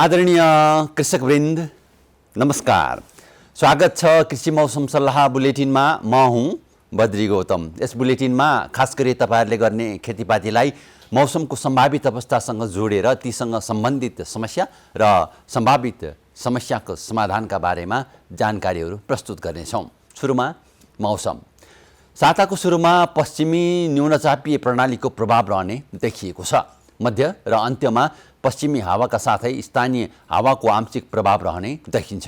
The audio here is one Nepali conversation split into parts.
आदरणीय कृषकवृन्द नमस्कार। स्वागत छ कृषि मौसम सल्लाह बुलेटिनमा। म हुँ बद्री गौतम। यस बुलेटिनमा खास गरी तपाईहरुले गर्ने खेतीपातीलाई मौसमको सम्भावित अवस्थासँग जोडेर तीसँग सम्बन्धित समस्या र सम्भावित समस्याको समाधानका बारेमा जानकारीहरू प्रस्तुत गर्नेछौँ। सुरुमा मौसम। साताको सुरुमा पश्चिमी न्यूनचापीय प्रणालीको प्रभाव रहने देखिएको छ। मध्य र अन्त्यमा पश्चिमी हावाका साथै स्थानीय हावाको आंशिक प्रभाव रहने देखिन्छ।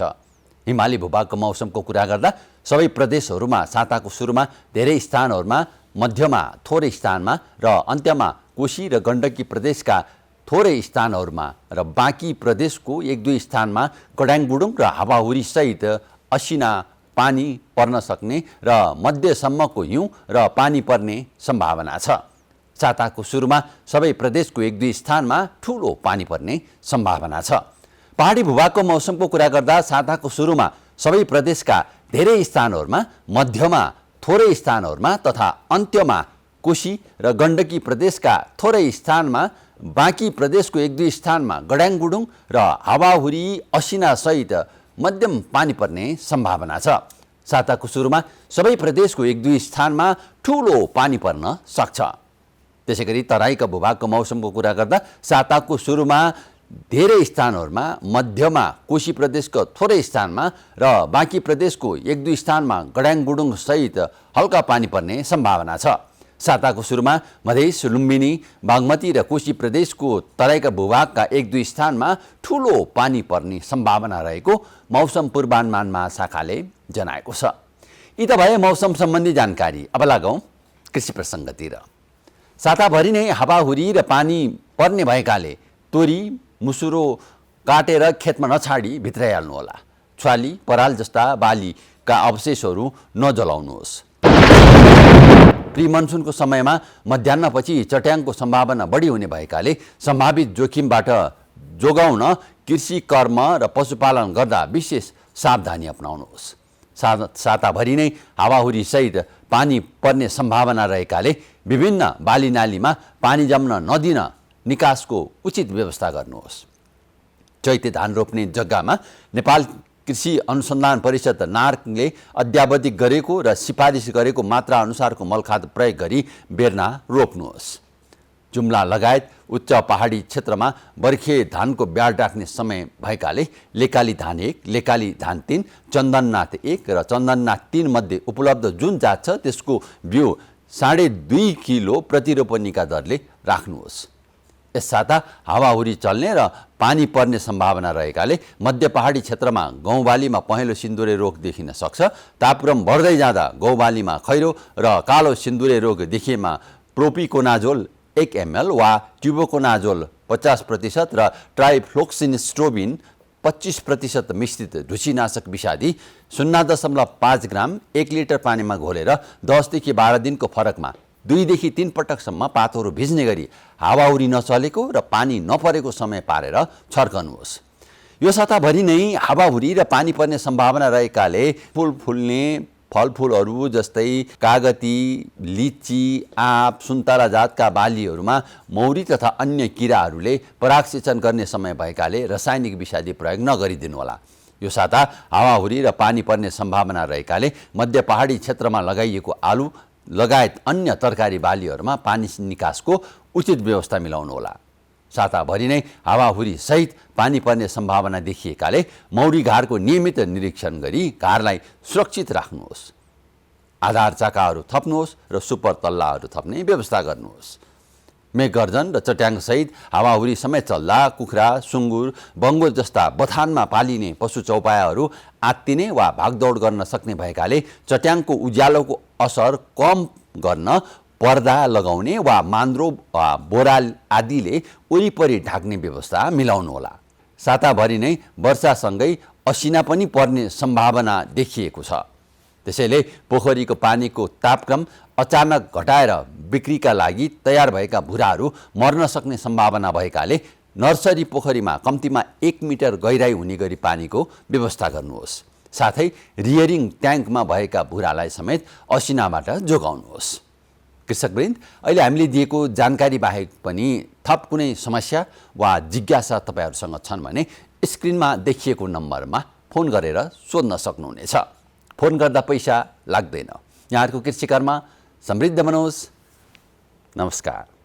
हिमाली भूभागको मौसमको कुरा गर्दा सबै प्रदेशहरूमा साताको सुरुमा धेरै स्थानहरूमा, मध्यमा थोरै स्थानमा र अन्त्यमा कोशी र गण्डकी प्रदेशका थोरै स्थानहरूमा र बाँकी प्रदेशको एक दुई स्थानमा गडाङगुडुङ र हावाहुरी सहित असिना पानी पर्न सक्ने र मध्यसम्मको हिउँ र पानी पर्ने सम्भावना छ। साताको सुरुमा सबै प्रदेशको एक दुई स्थानमा ठूलो पानी पर्ने सम्भावना छ। पहाडी भूभागको मौसमको कुरा गर्दा साताको सुरुमा सबै प्रदेशका धेरै स्थानहरूमा, मध्यमा थोरै स्थानहरूमा तथा अन्त्यमा कोशी र गण्डकी प्रदेशका थोरै स्थानमा, बाँकी प्रदेशको एक दुई स्थानमा गडाङगुडुङ र हावाहुरी असिना सहित मध्यम पानी पर्ने सम्भावना छ। साताको सुरुमा सबै प्रदेशको एक दुई स्थानमा ठूलो पानी पर्न सक्छ। त्यसैगरी तराईका भूभागको मौसमको कुरा गर्दा साताको सुरुमा धेरै स्थानहरूमा, मध्यमा कोशी प्रदेशको थोरै स्थानमा र बाँकी प्रदेशको एक दुई स्थानमा गडाङगुडुङ सहित हल्का पानी पर्ने सम्भावना छ। साताको सुरुमा मधेस, लुम्बिनी, बागमती र कोशी प्रदेशको तराईका भूभागका एक दुई स्थानमा ठूलो पानी पर्ने सम्भावना रहेको मौसम पूर्वानुमान महाशाखाले जनाएको छ। यी त भए मौसम सम्बन्धी जानकारी। अब लागौं कृषि प्रसङ्गतिर। साताभरि नै हावाहुरी र पानी पर्ने भएकाले तोरी, मुसुरो काटेर खेतमा नछाडी भित्राइहाल्नुहोला। छुवाली, पराल जस्ता बालीका अवशेषहरू नजलाउनुहोस्। प्री मनसुनको समयमा मध्याह्नपछि चट्याङको सम्भावना बढी हुने भएकाले सम्भावित जोखिमबाट जोगाउन कृषि कर्म र पशुपालन गर्दा विशेष सावधानी अपनाउनुहोस्। साताभरि नै हावाहुरी सहित पानी पर्ने सम्भावना रहेकाले विभिन्न बालीनालीमा पानी जम्न नदिन निकासको उचित व्यवस्था गर्नुहोस्। चैते धान रोप्ने जग्गामा नेपाल कृषि अनुसन्धान परिषद नार्कले अध्यावधिक गरेको र सिफारिस गरेको मात्रा अनुसारको मलखाद प्रयोग गरी बेर्ना रोप्नुहोस्। जुम्ला लगायत उच्च पहाडी क्षेत्रमा बर्खे धानको ब्याड राख्ने समय भएकाले लेकाली धान 1, लेकाली धान 3, चन्दननाथ 1 र चन्दननाथ 3 मध्ये उपलब्ध जुन जात छ त्यसको बिउ 2.5 किलो प्रति रोपनीका दरले राख्नुहोस्। यस साता हावाहुरी चल्ने र पानी पर्ने सम्भावना रहेकाले मध्य पहाडी क्षेत्रमा गौँबालीमा पहेँलो सिन्दुरे रोग देखिन सक्छ। तापक्रम बढ्दै जाँदा गौँबालीमा खैरो र कालो सिन्दुरे रोग देखिएमा प्रोपिकोनाजोल 1 ml वा ट्युबोकोनाजोल 50% र ट्राइफ्लोक्सिनस्ट्रोबिन 25% मिश्रित ढुसीनाशक विषादी 0.5 ग्राम 1 लिटर पानीमा घोलेर 10 देखि 12 दिनको फरकमा 2 देखि 3 पटकसम्म पातहरू भिज्ने गरी हावाहुरी नचलेको र पानी नपरेको समय पारेर छर्कनुहोस्। यो साताभरि नै हावाहुरी र पानी पर्ने सम्भावना रहेकाले फूल फुल्ने फलफुलहरू जस्तै कागती, लिची, आँप, सुन्तला जातका बालीहरूमा मौरी तथा अन्य किराहरूले परागसेचन गर्ने समय भएकाले रासायनिक विषादी प्रयोग नगरिदिनुहोला। यो साता हावाहुरी र पानी पर्ने सम्भावना रहेकाले मध्य पहाडी क्षेत्रमा लगाइएको आलु लगायत अन्य तरकारी बालीहरूमा पानी निकासको उचित व्यवस्था मिलाउनुहोला। साताभरि नै हावाहुरी सहित पानी पर्ने सम्भावना देखिएकाले मौरी घारको नियमित निरीक्षण गरी घारलाई सुरक्षित राख्नुहोस्। आधार चाकाहरू थप्नुहोस् र सुपर तल्लाहरू थप्ने व्यवस्था गर्नुहोस्। मेघगर्जन र चट्याङसहित हावाहुरी समेत चल्दा कुखुरा, सुँगुर, बङ्गुर जस्ता बथानमा पालिने पशु चौपायाहरू आत्तिने वा भागदौड गर्न सक्ने भएकाले चट्याङको उज्यालोको असर कम गर्न पर्दा लगाउने वा मान्द्रो वा बोराल आदिले वरिपरि ढाक्ने व्यवस्था मिलाउनुहोला। साताभरि नै वर्षासँगै असिना पनि पर्ने सम्भावना देखिएको छ। त्यसैले पोखरीको पानीको तापक्रम अचानक घटाएर बिक्रीका लागि तयार भएका भुराहरू मर्न सक्ने सम्भावना भएकाले नर्सरी पोखरीमा कम्तीमा 1 मिटर गहिराई हुने गरी पानीको व्यवस्था गर्नुहोस्। साथै रियरिङ ट्याङ्कमा भएका भुरालाई समेत असिनाबाट जोगाउनुहोस्। कृषकवृन्द, अहिले हामीले दिएको जानकारी बाहेक पनि थप कुनै समस्या वा जिज्ञासा तपाईहरुसँग छन् भने स्क्रिनमा देखिएको नम्बरमा फोन गरेर सोध्न सक्नुहुनेछ। फोन गर्दा पैसा लाग्दैन। यहाँहरूको कृषि कर्म समृद्ध बनोस्। नमस्कार।